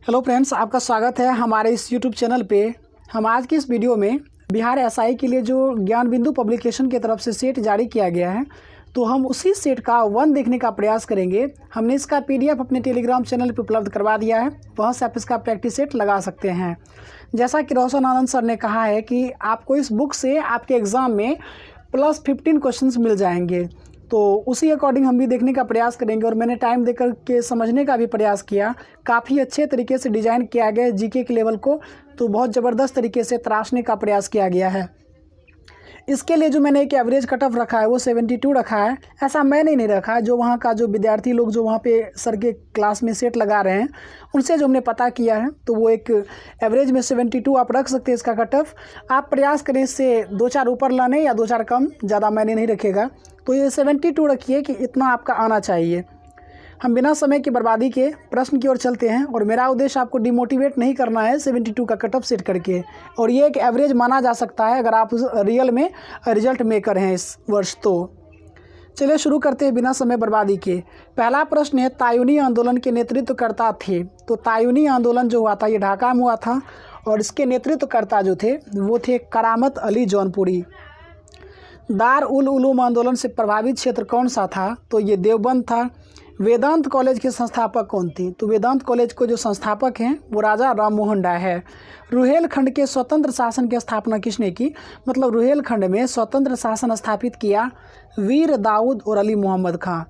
Hello friends, आपका स्वागत है हमारे इस यूट्यूब चैनल पे। हम आज की इस वीडियो में बिहार एसआई के लिए जो ज्ञान बिंदु पब्लिकेशन की तरफ से सेट जारी किया गया है, तो हम उसी सेट का 1 देखने का प्रयास करेंगे। हमने इसका पीडीएफ अपने टेलीग्राम चैनल पे उपलब्ध करवा दिया है, वहाँ से आप इसका प्रैक्टिस सेट लगा सकते हैं। जैसा कि रोशन आनंद सर ने कहा है कि आपको इस बुक से आपके एग्ज़ाम में +15 क्वेश्चंस मिल जाएंगे, तो उसी अकॉर्डिंग हम भी देखने का प्रयास करेंगे। और मैंने टाइम देकर के समझने का भी प्रयास किया। काफ़ी अच्छे तरीके से डिज़ाइन किया गया है जीके के लेवल को, तो बहुत ज़बरदस्त तरीके से तराशने का प्रयास किया गया है। इसके लिए जो मैंने एक एवरेज कट ऑफ रखा है वो 72 रखा है। ऐसा मैंने नहीं रखा, जो वहाँ का जो विद्यार्थी लोग जो वहाँ पे सर के क्लास में सेट लगा रहे हैं उनसे जो हमने पता किया है, तो वो एक एवरेज में 72 आप रख सकते हैं इसका कट ऑफ। आप प्रयास करें इससे 2-4 ऊपर लाने या 2-4 कम, ज़्यादा मैंने नहीं रखेगा। तो ये 72 रखिए कि इतना आपका आना चाहिए। हम बिना समय की बर्बादी के प्रश्न की ओर चलते हैं, और मेरा उद्देश्य आपको डिमोटिवेट नहीं करना है 72 का कट ऑफ सेट करके। और ये एक एवरेज माना जा सकता है अगर आप रियल में रिजल्ट मेकर हैं इस वर्ष। तो चलिए शुरू करते हैं बिना समय बर्बादी के। पहला प्रश्न है, तायूनी आंदोलन के नेतृत्वकर्ता थे। तो तायूनी आंदोलन जो हुआ था ये ढाका में हुआ था, और इसके नेतृत्वकर्ता जो थे वो थे करामत अली जौनपुरी। दार उल उलूम आंदोलन से प्रभावित क्षेत्र कौन सा था? तो ये देवबंद था। वेदांत कॉलेज के संस्थापक कौन थे? तो वेदांत कॉलेज को जो संस्थापक हैं वो राजा राम मोहन राय है। रुहेलखंड के स्वतंत्र शासन की स्थापना किसने की? मतलब रुहेलखंड में स्वतंत्र शासन स्थापित किया वीर दाऊद और अली मोहम्मद खां।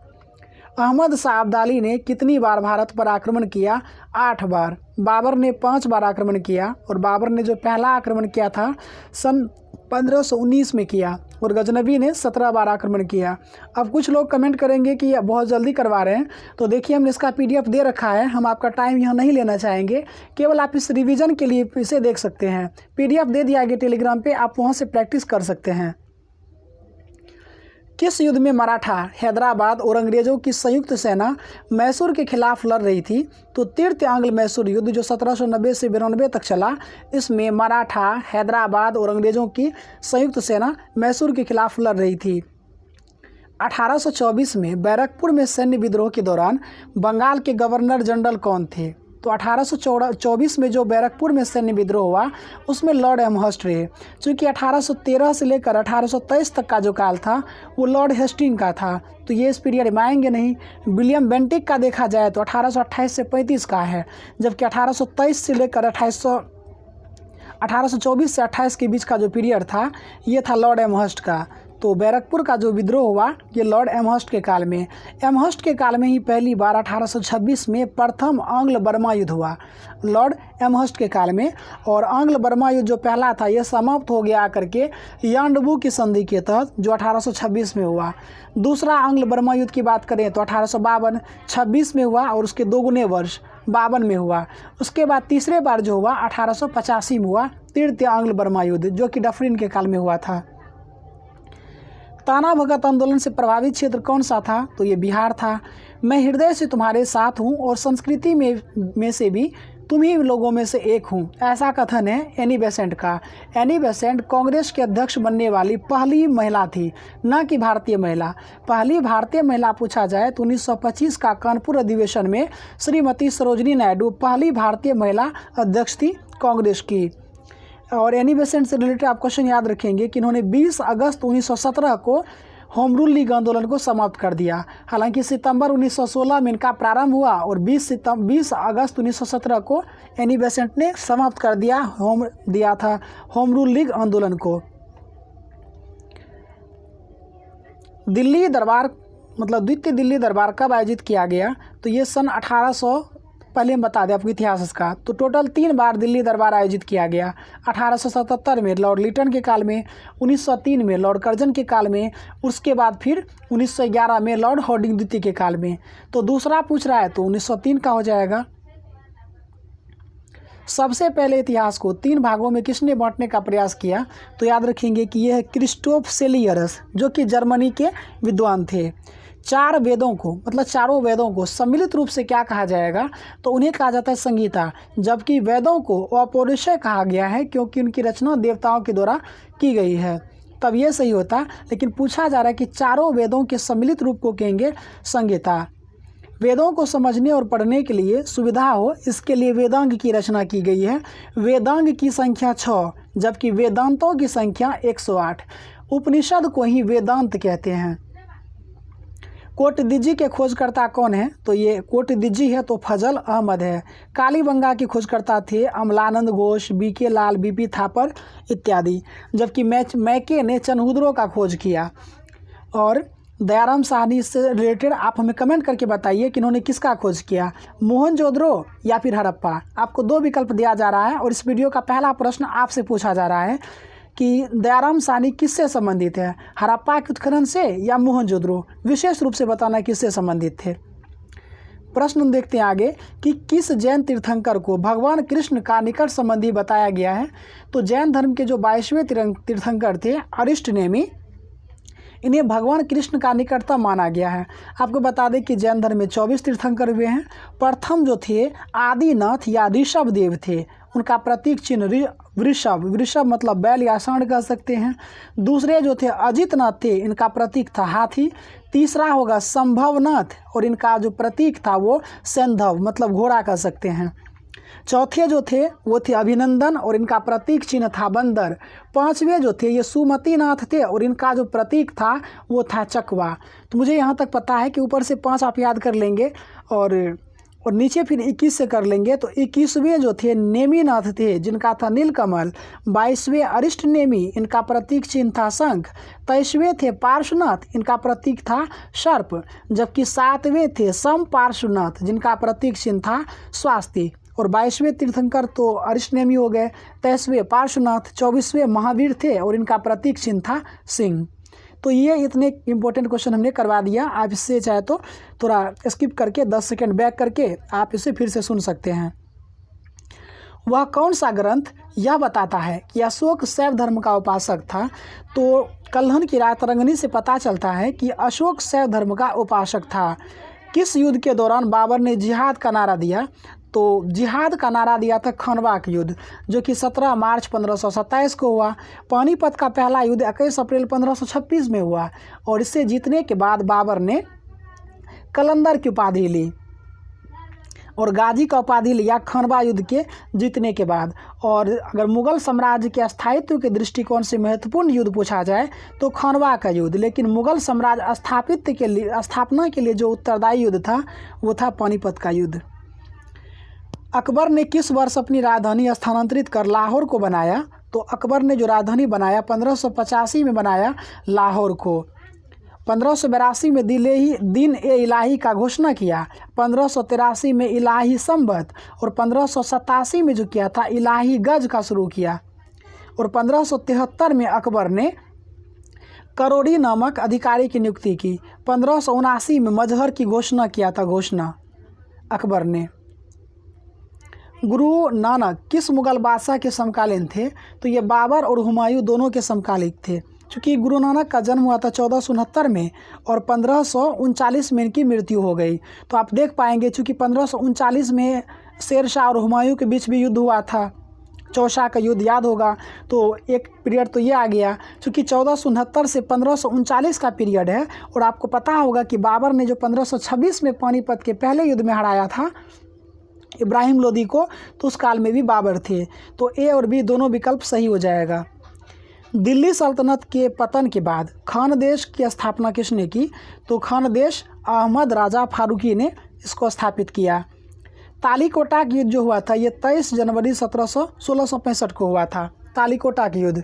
अहमद शाह अब्दाली ने कितनी बार भारत पर आक्रमण किया? 8 बार। बाबर ने 5 बार आक्रमण किया, और बाबर ने जो पहला आक्रमण किया था सन 1519 में किया, और गजनबी ने 17 बार आक्रमण किया। अब कुछ लोग कमेंट करेंगे कि बहुत जल्दी करवा रहे हैं, तो देखिए हमने इसका पीडीएफ दे रखा है। हम आपका टाइम यहाँ नहीं लेना चाहेंगे, केवल आप इस रिवीजन के लिए इसे देख सकते हैं। पीडीएफ दे दिया गया टेलीग्राम पे, आप वहाँ से प्रैक्टिस कर सकते हैं। किस युद्ध में मराठा, हैदराबाद और अंग्रेज़ों की संयुक्त सेना मैसूर के खिलाफ लड़ रही थी? तो तृतीय आंग्ल मैसूर युद्ध जो 1790 से 92 तक चला, इसमें मराठा, हैदराबाद और अंग्रेज़ों की संयुक्त सेना मैसूर के खिलाफ लड़ रही थी। 1824 में बैरकपुर में सैन्य विद्रोह के दौरान बंगाल के गवर्नर जनरल कौन थे? तो 1824 में जो बैरकपुर में सैन्य विद्रोह हुआ उसमें लॉर्ड एमहर्स्ट रहे। चूँकि 1813 से लेकर 1823 तक का जो काल था वो लॉर्ड हेस्टिंग का था, तो ये इस पीरियड में आएंगे नहीं। विलियम बेंटिक का देखा जाए तो 1828 से 35 का है, जबकि 1823 से लेकर 1824 से 28 के बीच का जो पीरियड था ये था लॉर्ड एमहर्स्ट का। तो बैरकपुर का जो विद्रोह हुआ ये लॉर्ड एमहर्स्ट के काल में। एमहर्स्ट के काल में ही पहली बार 1826 में प्रथम आंग्ल बर्मा युद्ध हुआ, लॉर्ड एमहर्स्ट के काल में। और आंग्ल बर्मा युद्ध जो पहला था ये समाप्त हो गया करके यांडबू की संधि के तहत, जो 1826 में हुआ। दूसरा आंग्ल बर्मा युद्ध की बात करें तो 1852-26 में हुआ, और उसके 2 गुने वर्ष 52 में हुआ। उसके बाद तीसरे बार जो हुआ 1885 में हुआ, तृतीय आंग्ल बर्मा युद्ध, जो कि डफरिन के काल में हुआ था। ताना भगत आंदोलन से प्रभावित क्षेत्र कौन सा था? तो ये बिहार था। मैं हृदय से तुम्हारे साथ हूँ और संस्कृति में से भी तुम ही लोगों में से एक हूँ, ऐसा कथन है एनी बेसेंट का। एनी बेसेंट कांग्रेस के अध्यक्ष बनने वाली पहली महिला थी, न कि भारतीय महिला। पहली भारतीय महिला पूछा जाए तो 1925 का कानपुर अधिवेशन में श्रीमती सरोजनी नायडू पहली भारतीय महिला अध्यक्ष थी कांग्रेस की। और एनी बेसेंट से रिलेटेड आप क्वेश्चन याद रखेंगे कि इन्होंने 20 अगस्त 1917 को होम रूल लीग आंदोलन को समाप्त कर दिया। हालांकि सितंबर 1916 में इनका प्रारंभ हुआ, और 20 अगस्त 1917 को एनी बेसेंट ने समाप्त कर दिया होम रूल लीग आंदोलन को। दिल्ली दरबार मतलब द्वितीय दिल्ली दरबार कब आयोजित किया गया? तो ये सन 1800, पहले हम बता दें आपको इतिहास इसका। तो टोटल 3 बार दिल्ली दरबार आयोजित किया गया। 1877 में लॉर्ड लिटन के काल में, 1903 में लॉर्ड कर्जन के काल में, उसके बाद फिर 1911 में लॉर्ड हॉर्डिंग द्वितीय के काल में। तो दूसरा पूछ रहा है तो 1903 का हो जाएगा। सबसे पहले इतिहास को 3 भागों में किसने बांटने का प्रयास किया? तो याद रखेंगे कि यह है क्रिस्टोफ सेलियरस, जो कि जर्मनी के विद्वान थे। 4 वेदों को मतलब चारों वेदों को सम्मिलित रूप से क्या कहा जाएगा? तो उन्हें कहा जाता है संगीता, जबकि वेदों को अपौरुषेय कहा गया है क्योंकि उनकी रचना देवताओं के द्वारा की गई है, तब ये सही होता। लेकिन पूछा जा रहा है कि चारों वेदों के सम्मिलित रूप को कहेंगे संगीता। वेदों को समझने और पढ़ने के लिए सुविधा हो, इसके लिए वेदांग की रचना की गई है। वेदांग की संख्या 6, जबकि वेदांतों की संख्या 108। उपनिषद को ही वेदांत कहते हैं। कोटदिजी के खोजकर्ता कौन है? तो ये कोटदिजी है तो फजल अहमद है। कालीबंगा के खोजकर्ता थे अमलानंद घोष, बीके लाल, बीपी थापर इत्यादि। जबकि मैके ने चनहुद्रों का खोज किया। और दयाराम साहनी से रिलेटेड आप हमें कमेंट करके बताइए कि इन्होंने किसका खोज किया, मोहनजोदड़ो या फिर हड़प्पा। आपको 2 विकल्प दिया जा रहा है और इस वीडियो का पहला प्रश्न आपसे पूछा जा रहा है कि दयाराम साहनी किससे संबंधित है, हड़प्पा के उत्खनन से या मोहनजोदड़ो। विशेष रूप से बताना किससे संबंधित थे। प्रश्न देखते हैं आगे कि किस जैन तीर्थंकर को भगवान कृष्ण का निकट संबंधी बताया गया है। तो जैन धर्म के जो 22वें तीर्थंकर थे अरिष्टनेमी, इन्हें भगवान कृष्ण का निकटतम माना गया है। आपको बता दें कि जैन धर्म में 24 तीर्थंकर हुए हैं। प्रथम जो थे आदिनाथ या ऋषभ देव थे, उनका प्रतीक चिन्ह वृषभ, वृषभ मतलब बैल या सांड कह सकते हैं। दूसरे जो थे अजितनाथ थे, इनका प्रतीक था हाथी। तीसरा होगा संभवनाथ और इनका जो प्रतीक था वो सैंधव मतलब घोड़ा कह सकते हैं। चौथे जो थे वो थे अभिनंदन और इनका प्रतीक चिन्ह था बंदर। 5वें जो थे ये सुमतिनाथ थे और इनका जो प्रतीक था वो था चकवा। तो मुझे यहाँ तक पता है कि ऊपर से 5 आप याद कर लेंगे और नीचे फिर 21 से कर लेंगे। तो 21वें जो थे नेमिनाथ थे, जिनका था नीलकमल। 22वें अरिष्टनेमी, इनका प्रतीक चिन्ह था शंख। 23वें थे पार्श्वनाथ, इनका प्रतीक था सर्प। जबकि 7वें थे समपार्श्वनाथ, जिनका प्रतीक चिन्ह था स्वास्ति। और 22वें तीर्थंकर तो अरिष्टनेमी हो गए। 23वें पार्श्वनाथ, 24वें महावीर थे और इनका प्रतीक चिन्ह था सिंह। तो ये इतने इंपॉर्टेंट क्वेश्चन हमने करवा दिया। आप इससे चाहे तो थोड़ा स्किप करके 10 सेकंड बैक करके आप इसे फिर से सुन सकते हैं। वह कौन सा ग्रंथ यह बताता है कि अशोक शैव धर्म का उपासक था? तो कल्हन की रातरंगिनी से पता चलता है कि अशोक शैव धर्म का उपासक था। किस युद्ध के दौरान बाबर ने जिहाद का नारा दिया? तो जिहाद का नारा दिया था खनवा युद्ध, जो कि 17 मार्च 1527 को हुआ। पानीपत का पहला युद्ध 21 अप्रैल 1526 में हुआ और इसे जीतने के बाद बाबर ने कलंदर की उपाधि ली और गाजी का उपाधि लिया खनवा युद्ध के जीतने के बाद। और अगर मुगल साम्राज्य के स्थायित्व के दृष्टिकोण से महत्वपूर्ण युद्ध पूछा जाए तो खनवा का युद्ध, लेकिन मुगल साम्राज्य स्थापना के लिए जो उत्तरदायी युद्ध था वो था पानीपत का युद्ध। अकबर ने किस वर्ष अपनी राजधानी स्थानांतरित कर लाहौर को बनाया? तो अकबर ने जो राजधानी बनाया 1585 में बनाया लाहौर को। 1582 में दिन ए इलाही का घोषणा किया। 1583 में इलाही संबत और 1587 में जो किया था इलाही गज का शुरू किया। और 1573 में अकबर ने करोड़ी नामक अधिकारी की नियुक्ति की। 1579 में मजहर की घोषणा किया था अकबर ने। गुरु नानक किस मुगल बादशाह के समकालीन थे? तो ये बाबर और हुमायूं दोनों के समकालीन थे। चूँकि गुरु नानक का जन्म हुआ था 1469 में और 1539 में इनकी मृत्यु हो गई। तो आप देख पाएंगे चूँकि 1539 में शेर शाह और हुमायूं के बीच भी युद्ध हुआ था, चौसा का युद्ध याद होगा। तो एक पीरियड तो ये आ गया। चूँकि 1469 से 1539 का पीरियड है और आपको पता होगा कि बाबर ने जो 1526 में पानीपत के पहले युद्ध में हराया था इब्राहिम लोदी को, तो उस काल में भी बाबर थे। तो ए और बी दोनों विकल्प सही हो जाएगा। दिल्ली सल्तनत के पतन के बाद खानदेश की स्थापना किसने की? तो खानदेश अहमद राजा फारूकी ने इसको स्थापित किया। तालीकोटा का युद्ध जो हुआ था ये 23 जनवरी 1665 को हुआ था, तालीकोटा का युद्ध।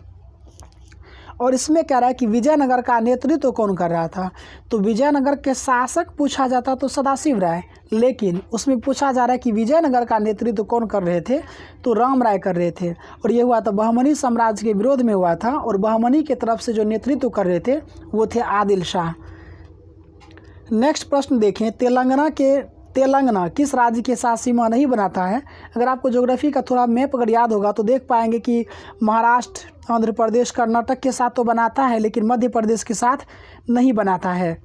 और इसमें कह रहा है कि विजयनगर का नेतृत्व कौन कर रहा था? तो विजयनगर के शासक पूछा जाता तो सदाशिव राय, लेकिन उसमें पूछा जा रहा है कि विजयनगर का नेतृत्व कौन कर रहे थे? तो राम राय कर रहे थे। और ये हुआ था बहमनी साम्राज्य के विरोध में हुआ था और बहमनी की तरफ से जो नेतृत्व कर रहे थे वो थे आदिल शाह। नेक्स्ट प्रश्न देखें, तेलंगाना किस राज्य के साथ सीमा नहीं बनाता है? अगर आपको ज्योग्राफी का थोड़ा मैप अगर याद होगा तो देख पाएंगे कि महाराष्ट्र, आंध्र प्रदेश, कर्नाटक के साथ तो बनाता है लेकिन मध्य प्रदेश के साथ नहीं बनाता है।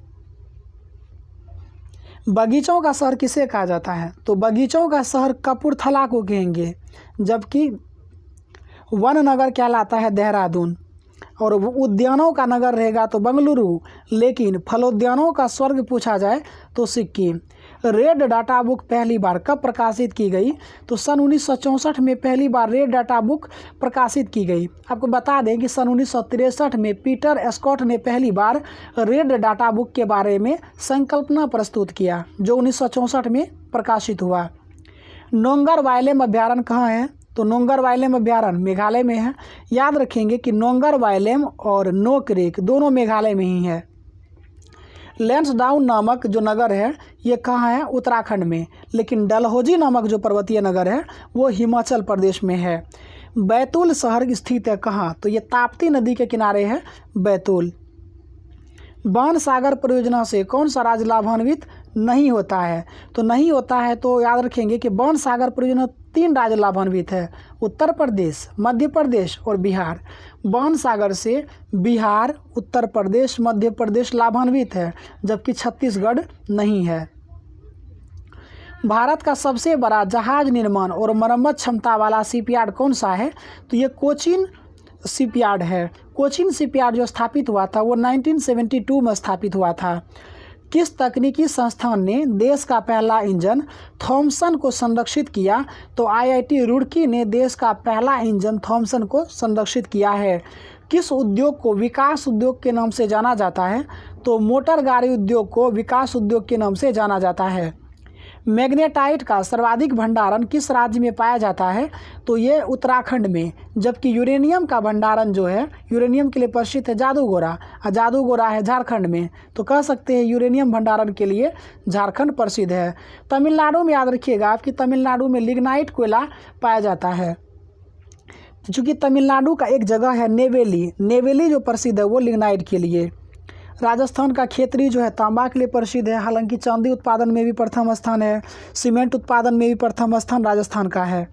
बगीचों का शहर किसे कहा जाता है? तो बगीचों का शहर कपूरथला को कहेंगे, जबकि वन नगर कहलाता है देहरादून। और उद्यानों का नगर रहेगा तो बंगलुरु, लेकिन फलोद्यानों का स्वर्ग पूछा जाए तो सिक्किम। रेड डाटा बुक पहली बार कब प्रकाशित की गई? तो सन 1964 में पहली बार रेड डाटा बुक प्रकाशित की गई। आपको बता दें कि सन 1963 में पीटर स्कॉट ने पहली बार रेड डाटा बुक के बारे में संकल्पना प्रस्तुत किया, जो 1964 में प्रकाशित हुआ। नोंगर वाइलम अभ्यारण्य कहाँ है? तो नोंगर वाइलम अभ्यारण्य मेघालय में है। याद रखेंगे कि नोंगर वाइलम और नोकरेक दोनों मेघालय में ही है। लैंसडाउन नामक जो नगर है ये कहाँ है? उत्तराखंड में। लेकिन डलहौजी नामक जो पर्वतीय नगर है वो हिमाचल प्रदेश में है। बैतूल शहर स्थित है कहाँ? तो ये ताप्ती नदी के किनारे है बैतूल। बाण सागर परियोजना से कौन सा राज्य लाभान्वित नहीं होता है? तो नहीं होता है तो याद रखेंगे कि बाण सागर परियोजना 3 राज्य लाभान्वित है, उत्तर प्रदेश, मध्य प्रदेश और बिहार। बाण सागर से बिहार, उत्तर प्रदेश, मध्य प्रदेश लाभान्वित है, जबकि छत्तीसगढ़ नहीं है। भारत का सबसे बड़ा जहाज निर्माण और मरम्मत क्षमता वाला शिपयार्ड कौन सा है? तो ये कोचीन शिपयार्ड है। कोचीन शिपयार्ड जो स्थापित हुआ था वो 1972 में स्थापित हुआ था। किस तकनीकी संस्थान ने देश का पहला इंजन थॉमसन को संरक्षित किया? तो IIT रुड़की ने देश का पहला इंजन थॉमसन को संरक्षित किया है। किस उद्योग को विकास उद्योग के नाम से जाना जाता है? तो मोटर गाड़ी उद्योग को विकास उद्योग के नाम से जाना जाता है। मैग्नेटाइट का सर्वाधिक भंडारण किस राज्य में पाया जाता है? तो ये उत्तराखंड में। जबकि यूरेनियम का भंडारण जो है, यूरेनियम के लिए प्रसिद्ध है जादूगोरा, और जादूगोरा है झारखंड में। तो कह सकते हैं यूरेनियम भंडारण के लिए झारखंड प्रसिद्ध है। तमिलनाडु में याद रखिएगा आपकी तमिलनाडु में लिग्नाइट कोयला पाया जाता है। चूँकि तमिलनाडु का एक जगह है नेवेली, नेवेली जो प्रसिद्ध है वो लिग्नाइट के लिए। राजस्थान का खेतरी जो है तांबा के लिए प्रसिद्ध है, हालांकि चांदी उत्पादन में भी प्रथम स्थान है, सीमेंट उत्पादन में भी प्रथम स्थान राजस्थान का है।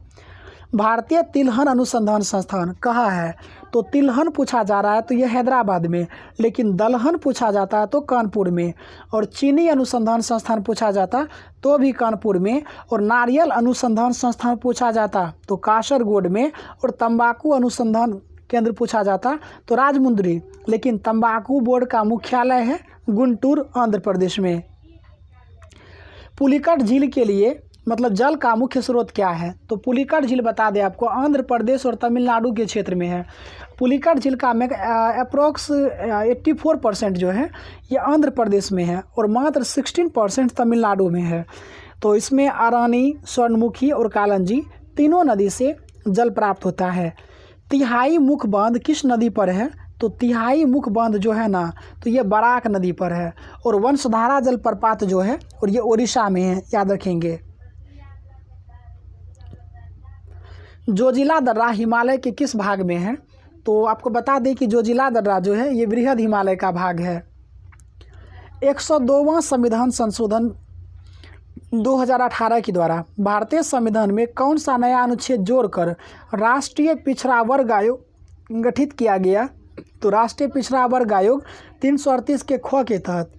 भारतीय तिलहन अनुसंधान संस्थान कहाँ है? तो तिलहन पूछा जा रहा है तो ये हैदराबाद में, लेकिन दलहन पूछा जाता है तो कानपुर में, और चीनी अनुसंधान संस्थान पूछा जाता तो भी कानपुर में, और नारियल अनुसंधान संस्थान पूछा जाता तो कासरगोड में, और तंबाकू अनुसंधान केंद्र पूछा जाता तो राजमुंदरी। लेकिन तंबाकू बोर्ड का मुख्यालय है गुंटूर, आंध्र प्रदेश में। पुलिकट झील के लिए मतलब जल का मुख्य स्रोत क्या है? तो पुलिकट झील बता दें आपको आंध्र प्रदेश और तमिलनाडु के क्षेत्र में है। पुलिकट झील का अप्रोक्स 84% जो है ये आंध्र प्रदेश में है और मात्र 16% तमिलनाडु में है। तो इसमें अरानी, स्वर्णमुखी और कालंजी तीनों नदी से जल प्राप्त होता है। तिहाई मुख बांध किस नदी पर है? तो तिहाई मुख बांध जो है ना तो ये बराक नदी पर है, और वंशधारा जलप्रपात जो है और ये उड़ीसा में है, याद रखेंगे। जोजिला दर्रा हिमालय के किस भाग में है? तो आपको बता दें कि जोजिला दर्रा जो है ये बृहद हिमालय का भाग है। 102वां संविधान संशोधन 2018 के द्वारा भारतीय संविधान में कौन सा नया अनुच्छेद जोड़कर राष्ट्रीय पिछड़ा वर्ग आयोग गठित किया गया? तो राष्ट्रीय पिछड़ा वर्ग आयोग 338 के ख के तहत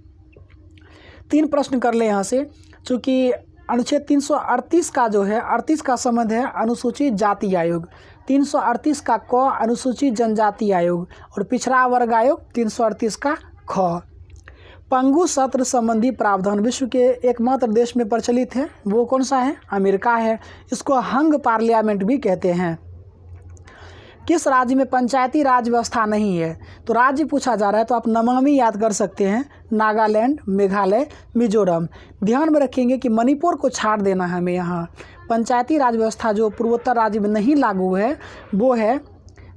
3 प्रश्न कर ले यहाँ से, चूँकि अनुच्छेद 338 का जो है 38 का संबंध है अनुसूचित जाति आयोग, 338 का क अनुसूचित जनजाति आयोग, और पिछड़ा वर्ग आयोग 338 का ख। पंगु सत्र संबंधी प्रावधान विश्व के एकमात्र देश में प्रचलित है, वो कौन सा है? अमेरिका है। इसको हंग पार्लियामेंट भी कहते हैं। किस राज्य में पंचायती राज व्यवस्था नहीं है? तो राज्य पूछा जा रहा है तो आप नमामि याद कर सकते हैं, नागालैंड, मेघालय, मिजोरम। ध्यान में रखेंगे कि मणिपुर को छाड़ देना है हमें यहाँ। पंचायती राज व्यवस्था जो पूर्वोत्तर राज्य में नहीं लागू है वो है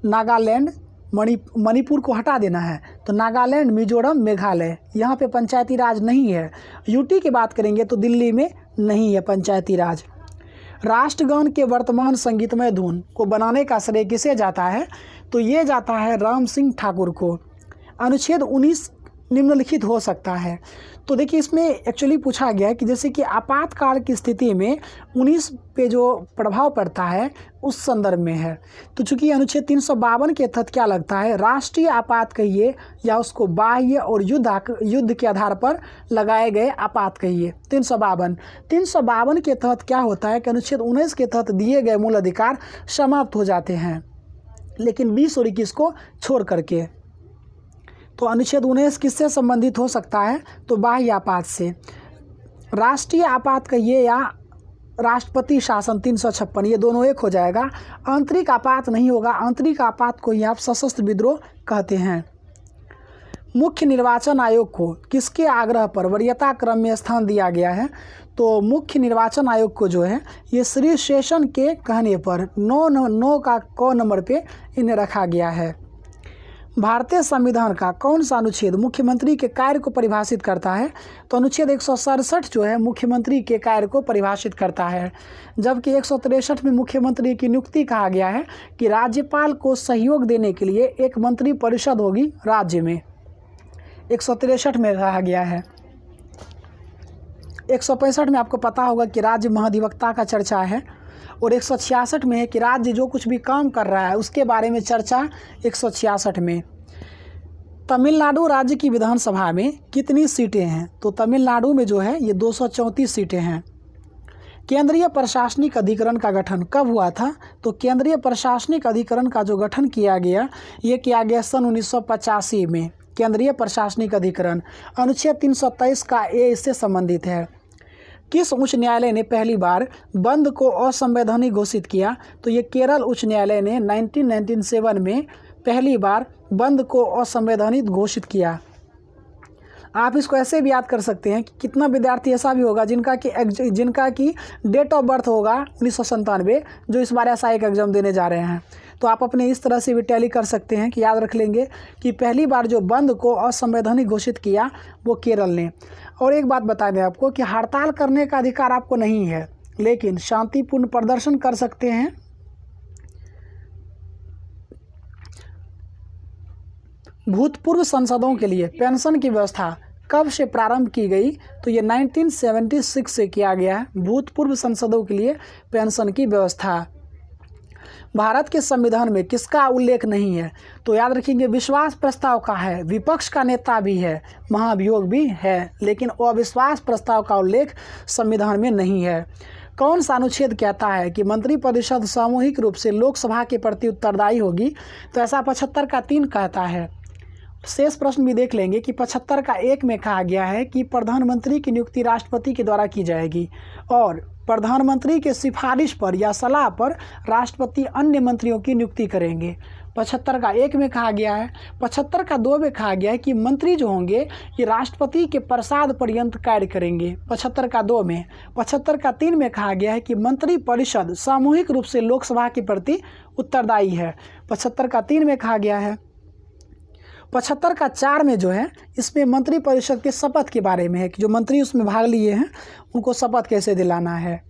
नागालैंड, मणिपुर को हटा देना है। तो नागालैंड, मिजोरम, मेघालय, यहाँ पे पंचायती राज नहीं है। यूटी की बात करेंगे तो दिल्ली में नहीं है पंचायती राज। राष्ट्रगान के वर्तमान संगीतमय धुन को बनाने का श्रेय किसे जाता है? तो ये जाता है राम सिंह ठाकुर को। अनुच्छेद 19 निम्नलिखित हो सकता है। तो देखिए इसमें एक्चुअली पूछा गया है कि जैसे कि आपातकाल की स्थिति में 19 पे जो प्रभाव पड़ता है उस संदर्भ में है। तो चूंकि अनुच्छेद 352 के तहत क्या लगता है, राष्ट्रीय आपात कहिए या उसको बाह्य और युद्ध के आधार पर लगाए गए आपात कहिए। 352 के तहत क्या होता है कि अनुच्छेद 19 के तहत दिए गए मूल अधिकार समाप्त हो जाते हैं, लेकिन 20 और 21 को छोड़ करके। तो अनुच्छेद 19 किससे संबंधित हो सकता है? तो बाह्य आपात से। राष्ट्रीय आपात कहिए या राष्ट्रपति शासन 356, ये दोनों एक हो जाएगा। आंतरिक आपात नहीं होगा, आंतरिक आपात को ही आप सशस्त्र विद्रोह कहते हैं। मुख्य निर्वाचन आयोग को किसके आग्रह पर वरीयता क्रम में स्थान दिया गया है? तो मुख्य निर्वाचन आयोग को जो है ये श्री शेषन के कहने पर 9 का क नंबर पे इन्हें रखा गया है। भारतीय संविधान का कौन सा अनुच्छेद मुख्यमंत्री के कार्य को परिभाषित करता है? तो अनुच्छेद 167 जो है मुख्यमंत्री के कार्य को परिभाषित करता है, जबकि 163 में मुख्यमंत्री की नियुक्ति कहा गया है कि राज्यपाल को सहयोग देने के लिए एक मंत्री परिषद होगी राज्य में, 163 में कहा गया है। 165 में आपको पता होगा कि राज्य महाधिवक्ता का चर्चा है, और 166 में है कि राज्य जो कुछ भी काम कर रहा है उसके बारे में चर्चा 166 में। तमिलनाडु राज्य की विधानसभा में कितनी सीटें हैं? तो तमिलनाडु में जो है ये 234 सीटें हैं। केंद्रीय प्रशासनिक अधिकरण का गठन कब हुआ था? तो केंद्रीय प्रशासनिक अधिकरण का जो गठन किया गया ये किया गया सन 1985 में। केंद्रीय प्रशासनिक अधिकरण अनुच्छेद 323 का ए इससे संबंधित है। किस उच्च न्यायालय ने पहली बार बंद को असंवैधानिक घोषित किया? तो ये केरल उच्च न्यायालय ने 1997 में पहली बार बंद को असंवैधानिक घोषित किया। आप इसको ऐसे भी याद कर सकते हैं कि कितना विद्यार्थी ऐसा भी होगा जिनका की डेट ऑफ बर्थ होगा 1997, जो इस बार ऐसा एक एग्जाम देने जा रहे हैं। तो आप अपने इस तरह से भी टैली कर सकते हैं कि याद रख लेंगे कि पहली बार जो बंद को असंवैधानिक घोषित किया वो केरल ने। और एक बात बता दें आपको कि हड़ताल करने का अधिकार आपको नहीं है, लेकिन शांतिपूर्ण प्रदर्शन कर सकते हैं। भूतपूर्व सांसदों के लिए पेंशन की व्यवस्था कब से प्रारंभ की गई? तो ये 1976 से किया गया है भूतपूर्व सांसदों के लिए पेंशन की व्यवस्था। भारत के संविधान में किसका उल्लेख नहीं है? तो याद रखेंगे विश्वास प्रस्ताव का है, विपक्ष का नेता भी है, महाभियोग भी है, लेकिन अविश्वास प्रस्ताव का उल्लेख संविधान में नहीं है। कौन सा अनुच्छेद कहता है कि मंत्रिपरिषद सामूहिक रूप से लोकसभा के प्रति उत्तरदायी होगी? तो ऐसा 75 का 3 कहता है। शेष प्रश्न भी देख लेंगे कि 75 का 1 में कहा गया है कि प्रधानमंत्री की नियुक्ति राष्ट्रपति के द्वारा की जाएगी, और प्रधानमंत्री के सिफारिश पर या सलाह पर राष्ट्रपति अन्य मंत्रियों की नियुक्ति करेंगे। 75 का 1 में कहा गया है। 75 का 2 में कहा गया है कि मंत्री जो होंगे ये राष्ट्रपति के प्रसाद पर्यंत कार्य करेंगे, 75 का 2 में। 75 का 3 में कहा गया है कि मंत्री परिषद सामूहिक रूप से लोकसभा के प्रति उत्तरदायी है, 75 का 3 में कहा गया है। 75 का 4 में जो है इसमें मंत्री परिषद के शपथ के बारे में है कि जो मंत्री उसमें भाग लिए हैं उनको शपथ कैसे दिलाना है।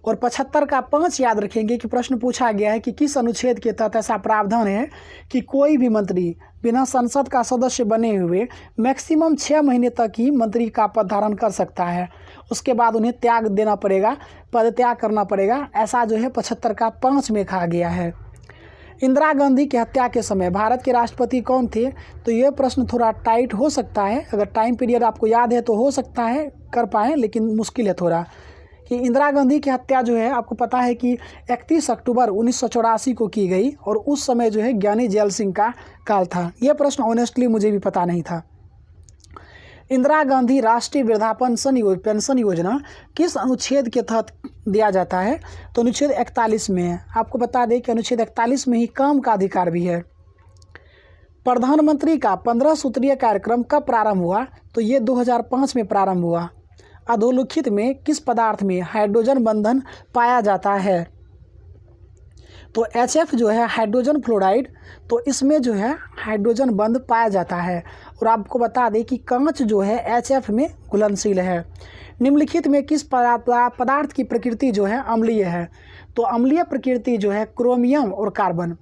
और 75 का 5 याद रखेंगे कि प्रश्न पूछा गया है कि किस अनुच्छेद के तहत ऐसा प्रावधान है कि कोई भी मंत्री बिना संसद का सदस्य बने हुए मैक्सिमम 6 महीने तक ही मंत्री का पद धारण कर सकता है, उसके बाद उन्हें त्याग देना पड़ेगा, पद त्याग करना पड़ेगा। ऐसा जो है 75 का 5 में कहा गया है। इंदिरा गांधी की हत्या के समय भारत के राष्ट्रपति कौन थे? तो ये प्रश्न थोड़ा टाइट हो सकता है, अगर टाइम पीरियड आपको याद है तो हो सकता है कर पाएँ, लेकिन मुश्किल है थोड़ा। कि इंदिरा गांधी की हत्या जो है आपको पता है कि 31 अक्टूबर 1984 को की गई, और उस समय जो है ज्ञानी जैल सिंह का काल था। यह प्रश्न ऑनेस्टली मुझे भी पता नहीं था। इंदिरा गांधी राष्ट्रीय वृद्धापन पेंशन योजना किस अनुच्छेद के तहत दिया जाता है? तो अनुच्छेद 41 में है। आपको बता दें कि अनुच्छेद 41 में ही काम का अधिकार भी है। प्रधानमंत्री का 15 सूत्रीय कार्यक्रम कब प्रारंभ हुआ? तो ये 2005 में प्रारंभ हुआ। अधोलिखित में किस पदार्थ में हाइड्रोजन बंधन पाया जाता है? तो HF जो है हाइड्रोजन फ्लोराइड, तो इसमें जो है हाइड्रोजन बंध पाया जाता है। और आपको बता दें कि कांच जो है HF में घुलनशील है। निम्नलिखित में किस पदार्थ की प्रकृति जो है अम्लीय है? तो अम्लीय प्रकृति जो है क्रोमियम और कार्बन,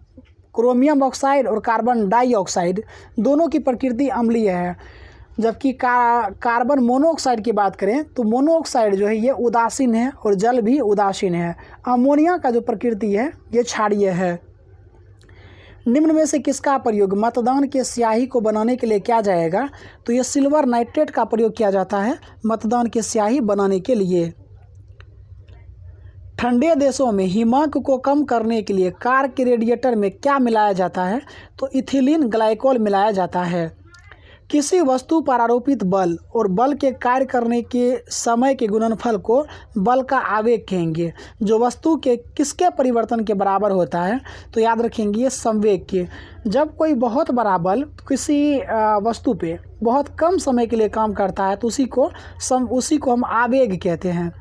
क्रोमियम ऑक्साइड और कार्बन डाइऑक्साइड दोनों की प्रकृति अम्लीय है। जबकि कार्बन मोनोऑक्साइड की बात करें तो मोनोऑक्साइड जो है ये उदासीन है और जल भी उदासीन है। अमोनिया का जो प्रकृति है ये क्षारीय है। निम्न में से किसका प्रयोग मतदान के स्याही को बनाने के लिए किया जाएगा? तो ये सिल्वर नाइट्रेट का प्रयोग किया जाता है मतदान के स्याही बनाने के लिए। ठंडे देशों में हिमांक को कम करने के लिए कार के रेडिएटर में क्या मिलाया जाता है? तो इथिलीन ग्लाइकोल मिलाया जाता है। किसी वस्तु पर आरोपित बल और बल के कार्य करने के समय के गुणनफल को बल का आवेग कहेंगे, जो वस्तु के किसके परिवर्तन के बराबर होता है, तो याद रखेंगे ये संवेग के। जब कोई बहुत बड़ा बल किसी वस्तु पे बहुत कम समय के लिए काम करता है तो उसी को हम आवेग कहते हैं।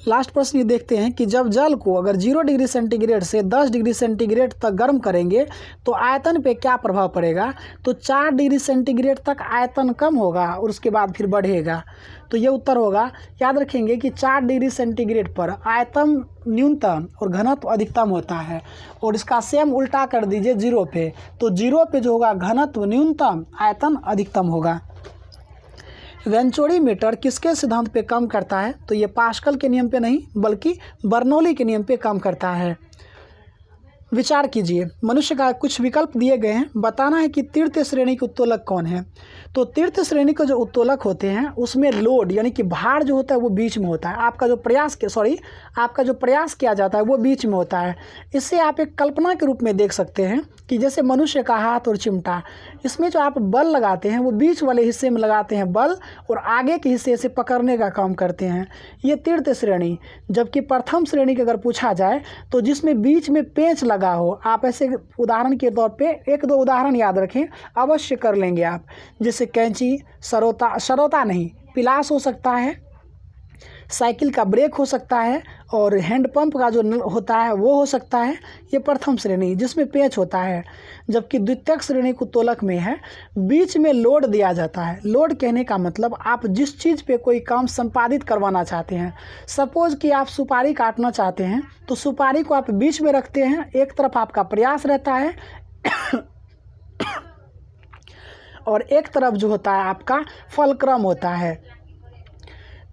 लास्ट प्रश्न ये देखते हैं कि जब जल को अगर 0 डिग्री सेंटीग्रेड से 10 डिग्री सेंटीग्रेड तक गर्म करेंगे तो आयतन पे क्या प्रभाव पड़ेगा, तो 4 डिग्री सेंटीग्रेड तक आयतन कम होगा और उसके बाद फिर बढ़ेगा। तो ये उत्तर होगा। याद रखेंगे कि 4 डिग्री सेंटीग्रेड पर आयतन न्यूनतम और घनत्व अधिकतम होता है, और इसका सेम उल्टा कर दीजिए 0 पे, तो 0 पे जो होगा घनत्व न्यूनतम, आयतन अधिकतम होगा। वेंचुरीमीटर किसके सिद्धांत पे काम करता है, तो ये पास्कल के नियम पे नहीं बल्कि बर्नौली के नियम पे काम करता है। विचार कीजिए, मनुष्य का कुछ विकल्प दिए गए हैं, बताना है कि तीर्थ श्रेणी के उत्तोलक कौन है। तो तीर्थ श्रेणी के जो उत्तोलक होते हैं उसमें लोड यानी कि भार जो होता है वो बीच में होता है, आपका जो प्रयास किया जाता है वो बीच में होता है। इससे आप एक कल्पना के रूप में देख सकते हैं कि जैसे मनुष्य का हाथ और चिमटा, इसमें जो आप बल लगाते हैं वो बीच वाले हिस्से में लगाते हैं बल, और आगे के हिस्से से पकड़ने का काम करते हैं, ये तीर्थ श्रेणी। जबकि प्रथम श्रेणी के अगर पूछा जाए तो जिसमें बीच में पेंच लगा हो, आप ऐसे उदाहरण के तौर पे 1-2 उदाहरण याद रखें, अवश्य कर लेंगे आप, जैसे कैंची, सरोता नहीं, पिलास हो सकता है, साइकिल का ब्रेक हो सकता है, और हैंडपंप का जो नल होता है वो हो सकता है। ये प्रथम श्रेणी जिसमें पेंच होता है। जबकि द्वितीयक श्रेणी को उत्तोलक में है, बीच में लोड दिया जाता है। लोड कहने का मतलब आप जिस चीज़ पे कोई काम संपादित करवाना चाहते हैं, सपोज कि आप सुपारी काटना चाहते हैं तो सुपारी को आप बीच में रखते हैं, एक तरफ आपका प्रयास रहता है और एक तरफ जो होता है आपका फलक्रम होता है।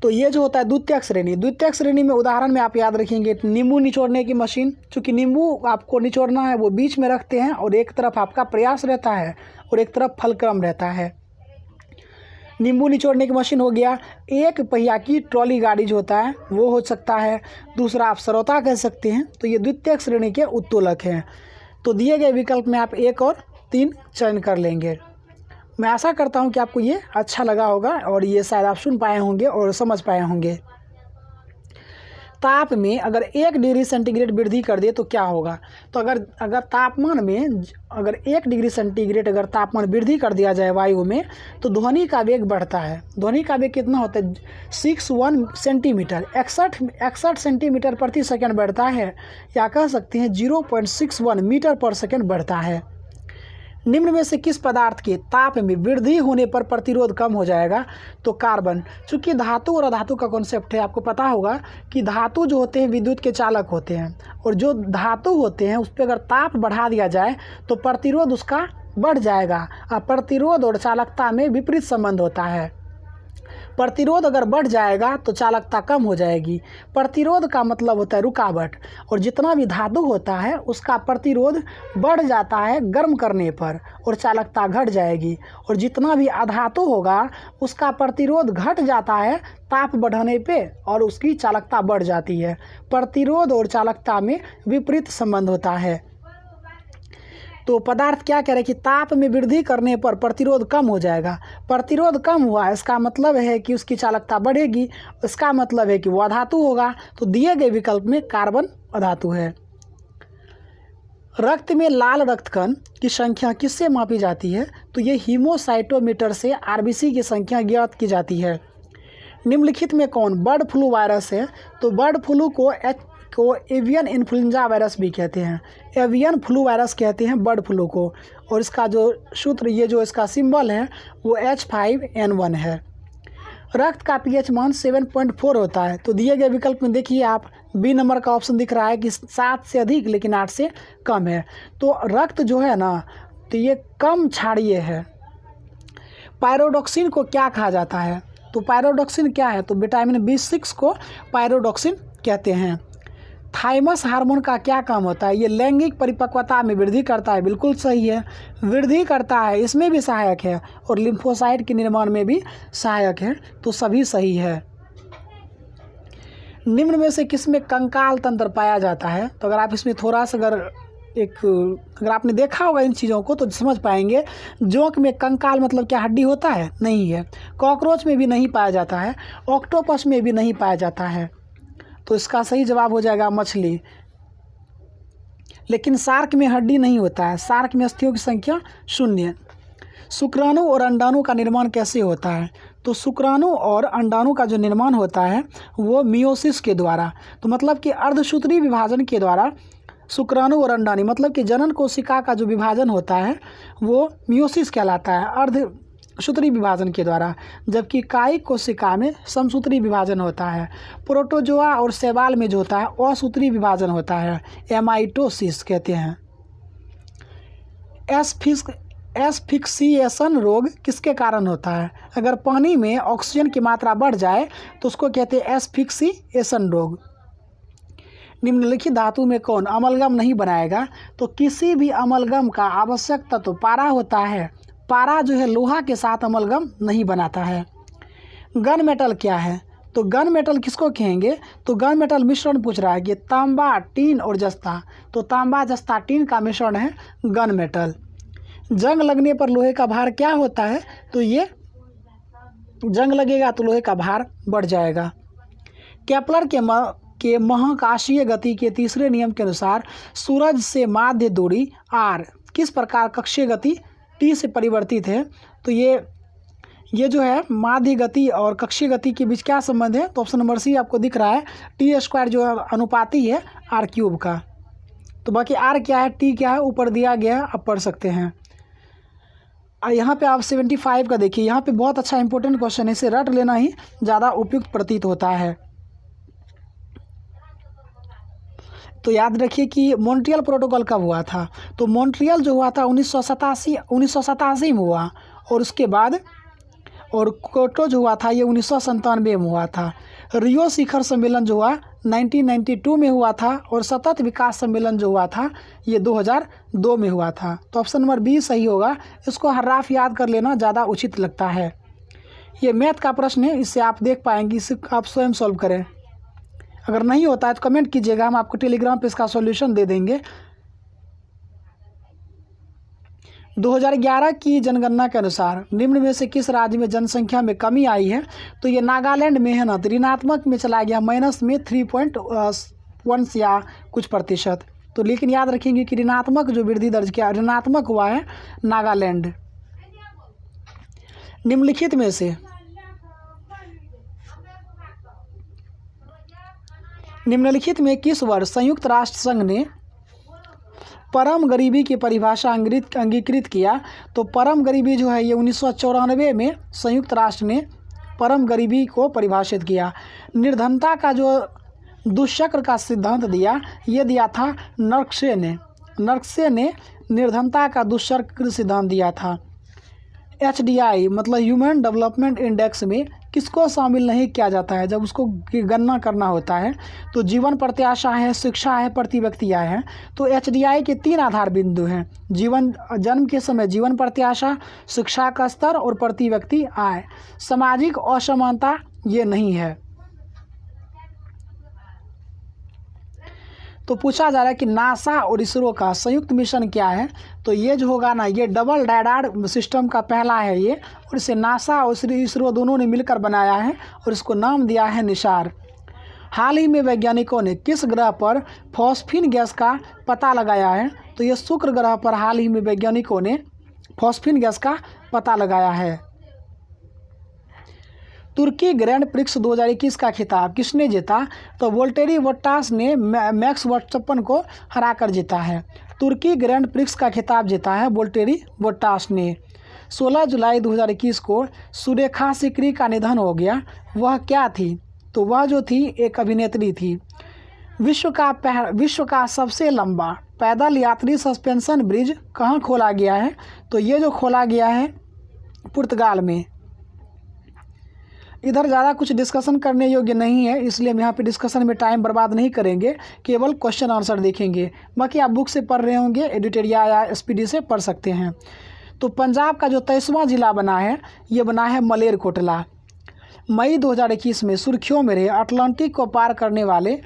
तो ये जो होता है द्वितीयक श्रेणी में उदाहरण में आप याद रखेंगे नींबू निचोड़ने की मशीन, चूँकि नींबू आपको निचोड़ना है वो बीच में रखते हैं और एक तरफ आपका प्रयास रहता है और एक तरफ फलक्रम रहता है। नींबू निचोड़ने की मशीन हो गया। एक पहिया की ट्रॉली गाड़ी जो होता है वो हो सकता है, दूसरा आप सरोता कह सकते हैं। तो ये द्वितीयक श्रेणी के उत्तोलक हैं। तो दिए गए विकल्प में आप 1 और 3 चयन कर लेंगे। मैं आशा करता हूं कि आपको ये अच्छा लगा होगा और ये शायद आप सुन पाए होंगे और समझ पाए होंगे। ताप में अगर 1 डिग्री सेंटीग्रेड वृद्धि कर दे तो क्या होगा, तो अगर तापमान में अगर 1 डिग्री सेंटीग्रेड अगर तापमान वृद्धि कर दिया जाए वायु में, तो ध्वनि का वेग बढ़ता है। ध्वनि का वेग कितना होता है, 61 सेंटीमीटर 61 सेंटीमीटर प्रति सेकंड बढ़ता है, या कह सकते हैं 0.61 मीटर पर सेकंड बढ़ता है। निम्न में से किस पदार्थ के ताप में वृद्धि होने पर प्रतिरोध कम हो जाएगा, तो कार्बन। चूँकि धातु और अधातु का कॉन्सेप्ट है, आपको पता होगा कि धातु जो होते हैं विद्युत के चालक होते हैं, और जो धातु होते हैं उस पर अगर ताप बढ़ा दिया जाए तो प्रतिरोध उसका बढ़ जाएगा। प्रतिरोध और चालकता में विपरीत संबंध होता है। प्रतिरोध अगर बढ़ जाएगा तो चालकता कम हो जाएगी। प्रतिरोध का मतलब होता है रुकावट, और जितना भी धातु होता है उसका प्रतिरोध बढ़ जाता है गर्म करने पर और चालकता घट जाएगी, और जितना भी अधातु होगा उसका प्रतिरोध घट जाता है ताप बढ़ाने पे और उसकी चालकता बढ़ जाती है। प्रतिरोध और चालकता में विपरीत संबंध होता है। तो पदार्थ क्या कह रहे हैं कि ताप में वृद्धि करने पर प्रतिरोध कम हो जाएगा। प्रतिरोध कम हुआ इसका मतलब है कि उसकी चालकता बढ़ेगी, इसका मतलब है कि वो अधातु होगा। तो दिए गए विकल्प में कार्बन अधातु है। रक्त में लाल रक्तकण की संख्या किससे मापी जाती है, तो ये हीमोसाइटोमीटर से आरबीसी की संख्या ज्ञात की जाती है। निम्नलिखित में कौन बर्ड फ्लू वायरस है, तो बर्ड फ्लू को एवियन इन्फ्लुएंजा वायरस भी कहते हैं। एवियन फ्लू वायरस कहते हैं बर्ड फ्लू को, और इसका जो सूत्र ये जो इसका सिंबल है वो H5N1 है। रक्त का पीएच मान 7.4 होता है। तो दिए गए विकल्प में देखिए आप बी नंबर का ऑप्शन दिख रहा है कि 7 से अधिक लेकिन 8 से कम है। तो रक्त जो है ना तो ये कम क्षारीय है। पायरोडॉक्सिन को क्या कहा जाता है, तो पायरोडॉक्सिन क्या है, तो विटामिन B6 को पायरोडॉक्सिन कहते हैं। थाइमस हार्मोन का क्या काम होता है, ये लैंगिक परिपक्वता में वृद्धि करता है, बिल्कुल सही है, वृद्धि करता है, इसमें भी सहायक है, और लिम्फोसाइट के निर्माण में भी सहायक है। तो सभी सही है। निम्न में से किसमें कंकाल तंत्र पाया जाता है, तो अगर आप इसमें थोड़ा सा अगर एक अगर आपने देखा होगा इन चीज़ों को तो समझ पाएंगे। जोंक में कंकाल मतलब क्या हड्डी होता है? नहीं है। कॉकरोच में भी नहीं पाया जाता है, ऑक्टोपस में भी नहीं पाया जाता है। तो इसका सही जवाब हो जाएगा मछली। लेकिन शार्क में हड्डी नहीं होता है, शार्क में अस्थियों की संख्या 0। शुक्राणु और अंडाणु का निर्माण कैसे होता है? तो शुक्राणु और अंडाणु का जो निर्माण होता है वो मियोसिस के द्वारा। तो मतलब कि अर्धसूत्री विभाजन के द्वारा शुक्राणु और अंडाणु मतलब कि जनन कोशिका का जो विभाजन होता है वो मियोसिस कहलाता है, अर्धसूत्री विभाजन के द्वारा। जबकि कायिक कोशिका में समसूत्री विभाजन होता है। प्रोटोजोआ और शैवाल में जो होता है असूत्री विभाजन होता है, एमाइटोसिस कहते हैं। एस्फिक्सिएशन रोग किसके कारण होता है? अगर पानी में ऑक्सीजन की मात्रा बढ़ जाए तो उसको कहते हैं एस्फिक्सिएशन रोग। निम्नलिखित धातु में कौन अमलगम नहीं बनाएगा? तो किसी भी अमलगम का आवश्यक तत्व पारा होता है। पारा जो है लोहा के साथ अमलगम नहीं बनाता है। गन मेटल क्या है? तो गन मेटल किसको कहेंगे? तो गन मेटल मिश्रण पूछ रहा है कि तांबा, टीन और जस्ता। तो तांबा, जस्ता, टीन का मिश्रण है गन मेटल। जंग लगने पर लोहे का भार क्या होता है? तो ये जंग लगेगा तो लोहे का भार बढ़ जाएगा। केपलर के महाकाशीय गति के तीसरे नियम के अनुसार सूरज से माध्य दूरी r किस प्रकार कक्षीय गति t से परिवर्तित है? तो ये जो है माध्य गति और कक्षीय गति के बीच क्या संबंध है? तो ऑप्शन नंबर सी आपको दिख रहा है, t² जो है अनुपाती है r³ का। तो बाकी r क्या है, t क्या है ऊपर दिया गया है, आप पढ़ सकते हैं। यहाँ पे आप 75 का देखिए, यहाँ पे बहुत अच्छा इंपॉर्टेंट क्वेश्चन है, इसे रट लेना ही ज़्यादा उपयुक्त प्रतीत होता है। तो याद रखिए कि मॉन्ट्रियल प्रोटोकॉल कब हुआ था? तो मॉन्ट्रियल जो हुआ था 1987 में हुआ, और उसके बाद और क्योटो जो हुआ था ये 1997 में हुआ था। रियो शिखर सम्मेलन जो हुआ 1992 में हुआ था, और सतत विकास सम्मेलन जो हुआ था ये 2002 में हुआ था। तो ऑप्शन नंबर बी सही होगा। इसको हर्राफ याद कर लेना ज़्यादा उचित लगता है। ये मैथ का प्रश्न है, इससे आप देख पाएंगे, इसे आप स्वयं सॉल्व करें। अगर नहीं होता है तो कमेंट कीजिएगा, हम आपको टेलीग्राम पे इसका सॉल्यूशन दे देंगे। 2011 की जनगणना के अनुसार निम्न में से किस राज्य में जनसंख्या में कमी आई है? तो ये नागालैंड में है ना, तो ऋणात्मक में चला गया, माइनस में 3.1 या कुछ प्रतिशत। तो लेकिन याद रखेंगे कि ऋणात्मक जो वृद्धि दर्ज किया, ऋणात्मक हुआ है नागालैंड। निम्नलिखित में किस वर्ष संयुक्त राष्ट्र संघ ने परम गरीबी की परिभाषा अंगीकृत किया? तो परम गरीबी जो है ये 1994 में संयुक्त राष्ट्र ने परम गरीबी को परिभाषित किया। निर्धनता का जो दुष्चक्र का सिद्धांत दिया, ये दिया था नर्क्से ने। नर्क्से ने निर्धनता का दुष्चक्र सिद्धांत दिया था। HDI मतलब ह्यूमन डेवलपमेंट इंडेक्स में किसको शामिल नहीं किया जाता है जब उसको गणना करना होता है? तो जीवन प्रत्याशा है, शिक्षा है, प्रति व्यक्ति आय है। तो HDI के 3 आधार बिंदु हैं, जन्म के समय जीवन प्रत्याशा, शिक्षा का स्तर और प्रति व्यक्ति आय। सामाजिक असमानता ये नहीं है। तो पूछा जा रहा है कि नासा और इसरो का संयुक्त मिशन क्या है? तो ये जो होगा ना, ये डबल डायडाड सिस्टम का पहला है ये, और इसे नासा और इसरो दोनों ने मिलकर बनाया है और इसको नाम दिया है निसार। हाल ही में वैज्ञानिकों ने किस ग्रह पर फॉस्फीन गैस का पता लगाया है? तो ये शुक्र ग्रह पर हाल ही में वैज्ञानिकों ने फॉस्फीन गैस का पता लगाया है। तुर्की ग्रैंड प्रिक्स 2021 का खिताब किसने जीता? तो वोल्टेरी बोट्टास ने मैक्स वर्स्टैपन को हराकर जीता है। तुर्की ग्रैंड प्रिक्स का खिताब जीता है वोल्टेरी बोट्टास ने। 16 जुलाई 2021 को सुरेखा सिकरी का निधन हो गया। वह क्या थी? तो वह जो थी एक अभिनेत्री थी। विश्व का सबसे लंबा पैदल यात्री सस्पेंशन ब्रिज कहाँ खोला गया है? तो ये जो खोला गया है पुर्तगाल में। इधर ज़्यादा कुछ डिस्कशन करने योग्य नहीं है, इसलिए हम यहाँ पे डिस्कशन में टाइम बर्बाद नहीं करेंगे, केवल क्वेश्चन आंसर देखेंगे। बाकी आप बुक से पढ़ रहे होंगे, एडिटोरिया या SPD से पढ़ सकते हैं। तो पंजाब का जो 23वां जिला बना है ये बना है मलेरकोटला। मई 2021 में सुर्खियों में रहे अटलांटिक को पार करने वाले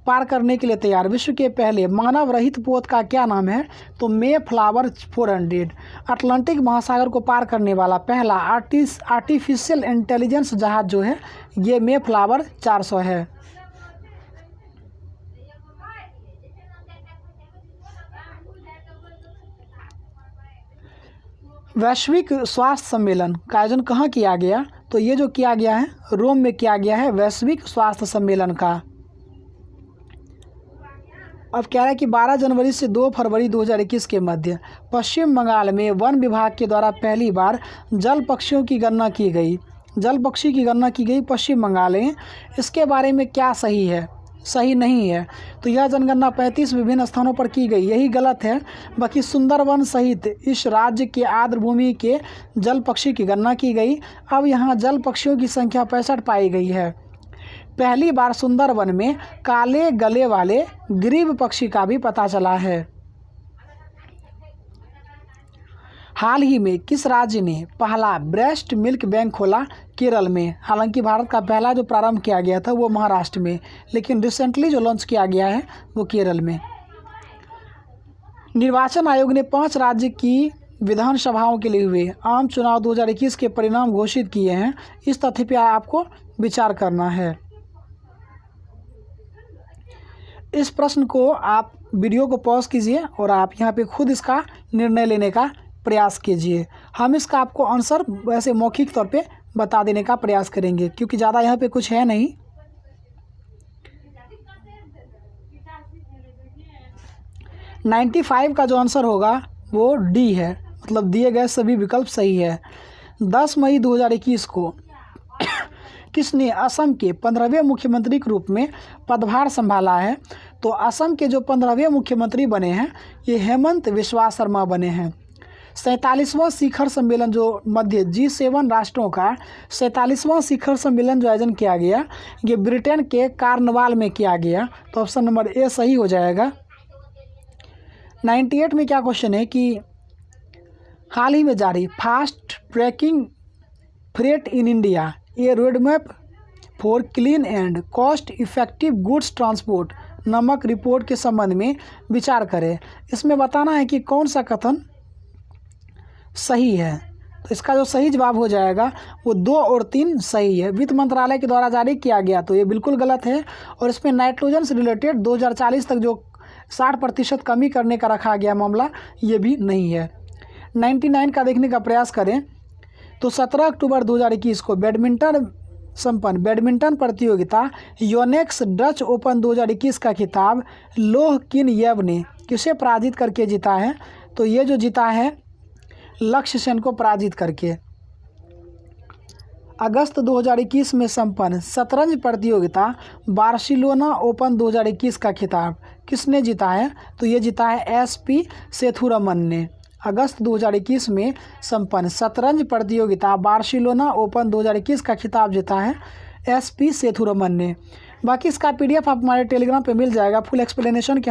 पार करने के लिए तैयार। विश्व के पहले मानव रहित पोत का क्या नाम है? तो मे फ्लावर 400। अटलांटिक महासागर को पार करने वाला पहला आर्टिफिशियल इंटेलिजेंस जहाज जो है ये मे फ्लावर 400 है। वैश्विक स्वास्थ्य सम्मेलन का आयोजन कहाँ किया गया? तो ये जो किया गया है रोम में किया गया है वैश्विक स्वास्थ्य सम्मेलन का। अब कह रहा है कि 12 जनवरी से 2 फरवरी 2021 के मध्य पश्चिम बंगाल में वन विभाग के द्वारा पहली बार जल पक्षियों की गणना की गई। जल पक्षी की गणना की गई पश्चिम बंगाल में। इसके बारे में क्या सही है? सही नहीं है। तो यह जनगणना 35 विभिन्न स्थानों पर की गई, यही गलत है। बाकी सुंदरवन सहित इस राज्य के आर्द्रभूमि के जल पक्षी की गणना की गई। अब यहाँ जल पक्षियों की संख्या 65 पाई गई है। पहली बार सुंदरवन में काले गले वाले ग्रीव पक्षी का भी पता चला है। हाल ही में किस राज्य ने पहला ब्रेस्ट मिल्क बैंक खोला? केरल में। हालांकि भारत का पहला जो प्रारंभ किया गया था वो महाराष्ट्र में, लेकिन रिसेंटली जो लॉन्च किया गया है वो केरल में। निर्वाचन आयोग ने 5 राज्य की विधानसभाओं के लिए हुए आम चुनाव 2021 के परिणाम घोषित किए हैं। इस तथ्य पर आपको विचार करना है। इस प्रश्न को आप वीडियो को पॉज कीजिए और आप यहाँ पे खुद इसका निर्णय लेने का प्रयास कीजिए। हम इसका आपको आंसर वैसे मौखिक तौर पे बता देने का प्रयास करेंगे, क्योंकि ज़्यादा यहाँ पे कुछ है नहीं। नाइन्टी 95 का जो आंसर होगा वो डी है, मतलब दिए गए सभी विकल्प सही है। 10 मई 2021 को किसने असम के 15वें मुख्यमंत्री के रूप में पदभार संभाला है? तो असम के जो 15वें मुख्यमंत्री बने हैं ये हेमंत बिस्वा शर्मा बने हैं। 47वां शिखर सम्मेलन जो मध्य G7 राष्ट्रों का 47वां शिखर सम्मेलन जो आयोजन किया गया ये ब्रिटेन के कार्नवाल में किया गया। तो ऑप्शन नंबर ए सही हो जाएगा। 98 में क्या क्वेश्चन है कि हाल ही में जारी fast tracking freight in India a roadmap for clean and cost effective goods transport नामक रिपोर्ट के संबंध में विचार करें। इसमें बताना है कि कौन सा कथन सही है। तो इसका जो सही जवाब हो जाएगा वो 2 और 3 सही है। वित्त मंत्रालय के द्वारा जारी किया गया तो ये बिल्कुल गलत है। और इसमें नाइट्रोजन से रिलेटेड 2040 तक जो 60% कमी करने का रखा गया मामला ये भी नहीं है। 99 का देखने का प्रयास करें तो 17 अक्टूबर 2021 को संपन्न बैडमिंटन प्रतियोगिता योनेक्स डच ओपन 2021 का खिताब लोह किन येव ने किसे पराजित करके जीता है? तो ये जो जीता है लक्ष्य सेन को पराजित करके। अगस्त 2021 में संपन्न शतरंज प्रतियोगिता बार्सिलोना ओपन 2021 का खिताब किसने जीता है? तो ये जीता है SP सेथुरमन ने। अगस्त 2021 में संपन्न शतरंज प्रतियोगिता बार्सिलोना ओपन 2021 का खिताब जीता है SP सेथुरमन ने। बाकी इसका PDF आप हमारे टेलीग्राम पे मिल जाएगा। फुल एक्सप्लेनेशन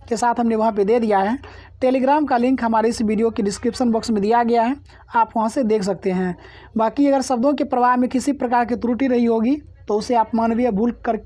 के साथ हमने वहाँ पे दे दिया है। टेलीग्राम का लिंक हमारे इस वीडियो के डिस्क्रिप्शन बॉक्स में दिया गया है, आप वहाँ से देख सकते हैं। बाकी अगर शब्दों के प्रवाह में किसी प्रकार की त्रुटि रही होगी तो उसे आप मानवीय भूल कर